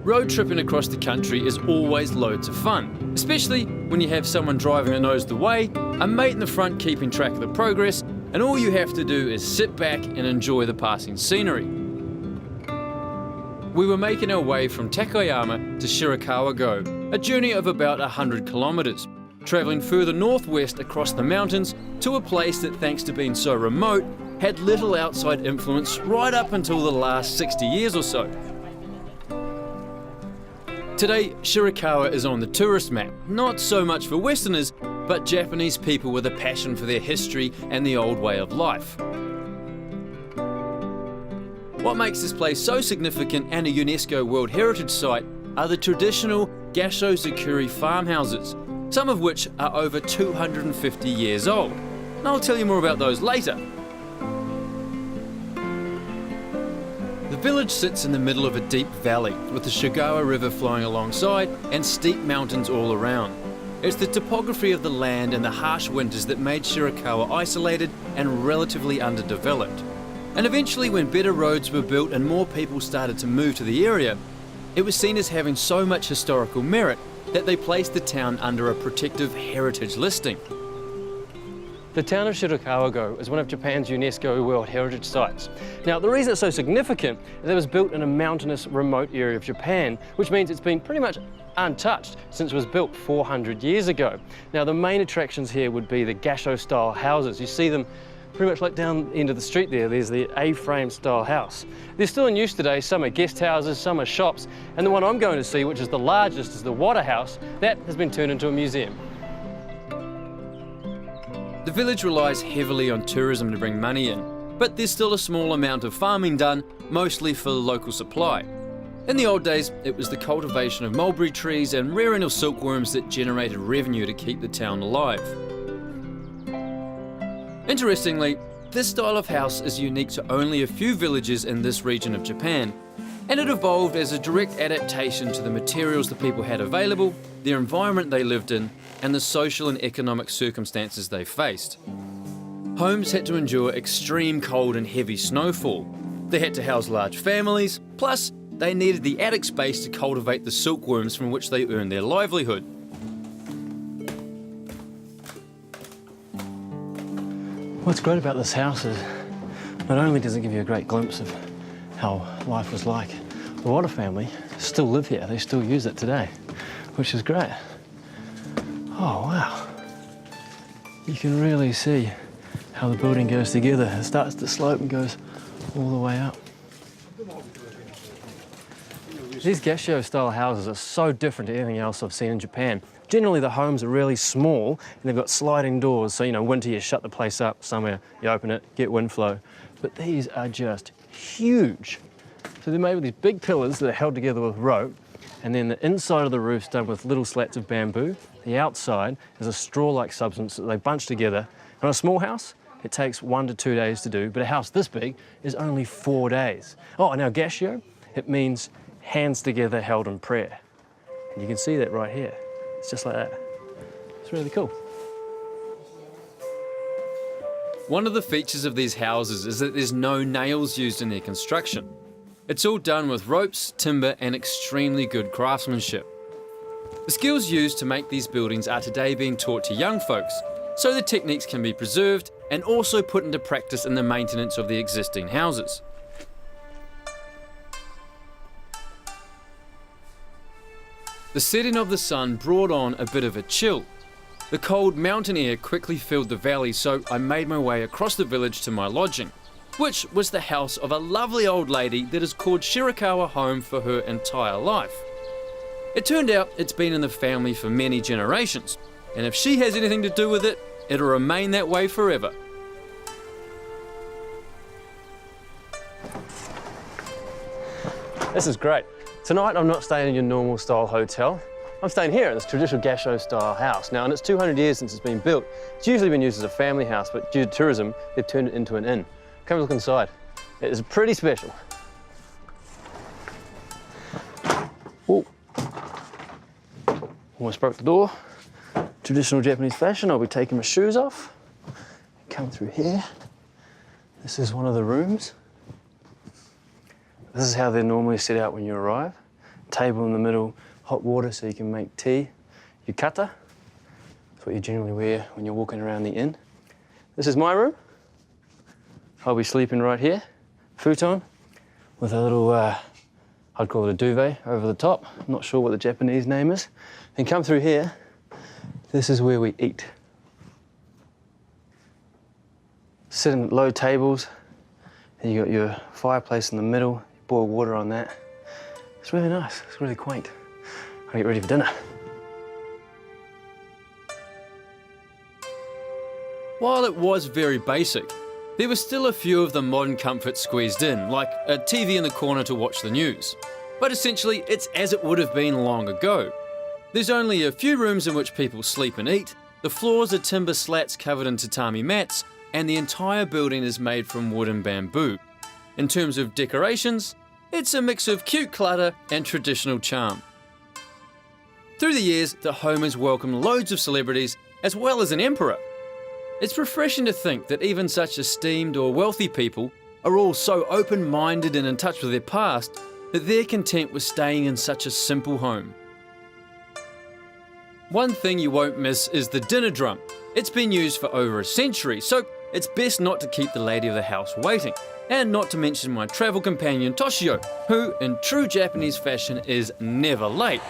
Road tripping across the country is always loads of fun, especially when you have someone driving that knows the way, a mate in the front keeping track of the progress, and all you have to do is sit back and enjoy the passing scenery. We were making our way from Takayama to Shirakawa Go, a journey of about 100 kilometres, travelling further northwest across the mountains to a place that, thanks to being so remote, had little outside influence right up until the last 60 years or so. Today, Shirakawa is on the tourist map, not so much for Westerners, but Japanese people with a passion for their history and the old way of life. What makes this place so significant and a UNESCO World Heritage Site are the traditional Gasho-zukuri farmhouses, some of which are over 250 years old. And I'll tell you more about those later. The village sits in the middle of a deep valley with the Shigawa River flowing alongside and steep mountains all around. It's the topography of the land and the harsh winters that made Shirakawa isolated and relatively underdeveloped. And eventually, when better roads were built and more people started to move to the area, it was seen as having so much historical merit that they placed the town under a protective heritage listing. The town of Shirakawa Go is one of Japan's UNESCO World Heritage Sites. Now, the reason it's so significant is that it was built in a mountainous, remote area of Japan, which means it's been pretty much untouched since it was built 400 years ago. Now, the main attractions here would be the Gasho-style houses. You see them pretty much like down the end of the street there. There's the A-frame style house. They're still in use today. Some are guest houses, some are shops, and the one I'm going to see, which is the largest, is the Wada House. That has been turned into a museum. The village relies heavily on tourism to bring money in, but there's still a small amount of farming done, mostly for local supply. In the old days, it was the cultivation of mulberry trees and rearing of silkworms that generated revenue to keep the town alive. Interestingly, this style of house is unique to only a few villages in this region of Japan, and it evolved as a direct adaptation to the materials the people had available, the environment they lived in, and the social and economic circumstances they faced. Homes had to endure extreme cold and heavy snowfall. They had to house large families, plus they needed the attic space to cultivate the silkworms from which they earned their livelihood. What's great about this house is not only does it give you a great glimpse of how life was like, the Wada family still live here. They still use it today, which is great. Oh, wow. You can really see how the building goes together. It starts to slope and goes all the way up. These Gasho-style houses are so different to anything else I've seen in Japan. Generally, the homes are really small and they've got sliding doors, so, winter you shut the place up, summer you open it, get wind flow. But these are just huge. So they're made with these big pillars that are held together with rope, and then the inside of the roof's done with little slats of bamboo. The outside is a straw-like substance that they bunch together. On a small house, it takes 1 to 2 days to do, but a house this big is only 4 days. Oh, now Gasho, it means hands together held in prayer. And you can see that right here. It's just like that. It's really cool. One of the features of these houses is that there's no nails used in their construction. It's all done with ropes, timber, and extremely good craftsmanship. The skills used to make these buildings are today being taught to young folks, so the techniques can be preserved and also put into practice in the maintenance of the existing houses. The setting of the sun brought on a bit of a chill. The cold mountain air quickly filled the valley, so I made my way across the village to my lodging, which was the house of a lovely old lady that has called Shirakawa home for her entire life. It turned out it's been in the family for many generations, and if she has anything to do with it, it'll remain that way forever. This is great. Tonight I'm not staying in your normal style hotel. I'm staying here in this traditional Gasho style house. Now, and it's 200 years since it's been built. It's usually been used as a family house, but due to tourism, they've turned it into an inn. Come look inside. It is pretty special. Whoa. Almost broke the door. Traditional Japanese fashion. I'll be taking my shoes off. Come through here. This is one of the rooms. This is how they're normally set out when you arrive. table in the middle, hot water so you can make tea. Yukata, that's what you generally wear when you're walking around the inn. This is my room. I'll be sleeping right here, futon, with a little, I'd call it a duvet over the top. I'm not sure what the Japanese name is. Then come through here, this is where we eat. Sitting at low tables, and you got your fireplace in the middle, you boil water on that. It's really nice, it's really quaint. I'll get ready for dinner. While it was very basic, there were still a few of the modern comforts squeezed in, like a TV in the corner to watch the news. But essentially, it's as it would have been long ago. There's only a few rooms in which people sleep and eat, the floors are timber slats covered in tatami mats, and the entire building is made from wood and bamboo. In terms of decorations, it's a mix of cute clutter and traditional charm. Through the years, the home has welcomed loads of celebrities, as well as an emperor. It's refreshing to think that even such esteemed or wealthy people are all so open-minded and in touch with their past that they're content with staying in such a simple home. One thing you won't miss is the dinner drum. It's been used for over a century, so it's best not to keep the lady of the house waiting. And not to mention my travel companion Toshio, who, in true Japanese fashion, is never late.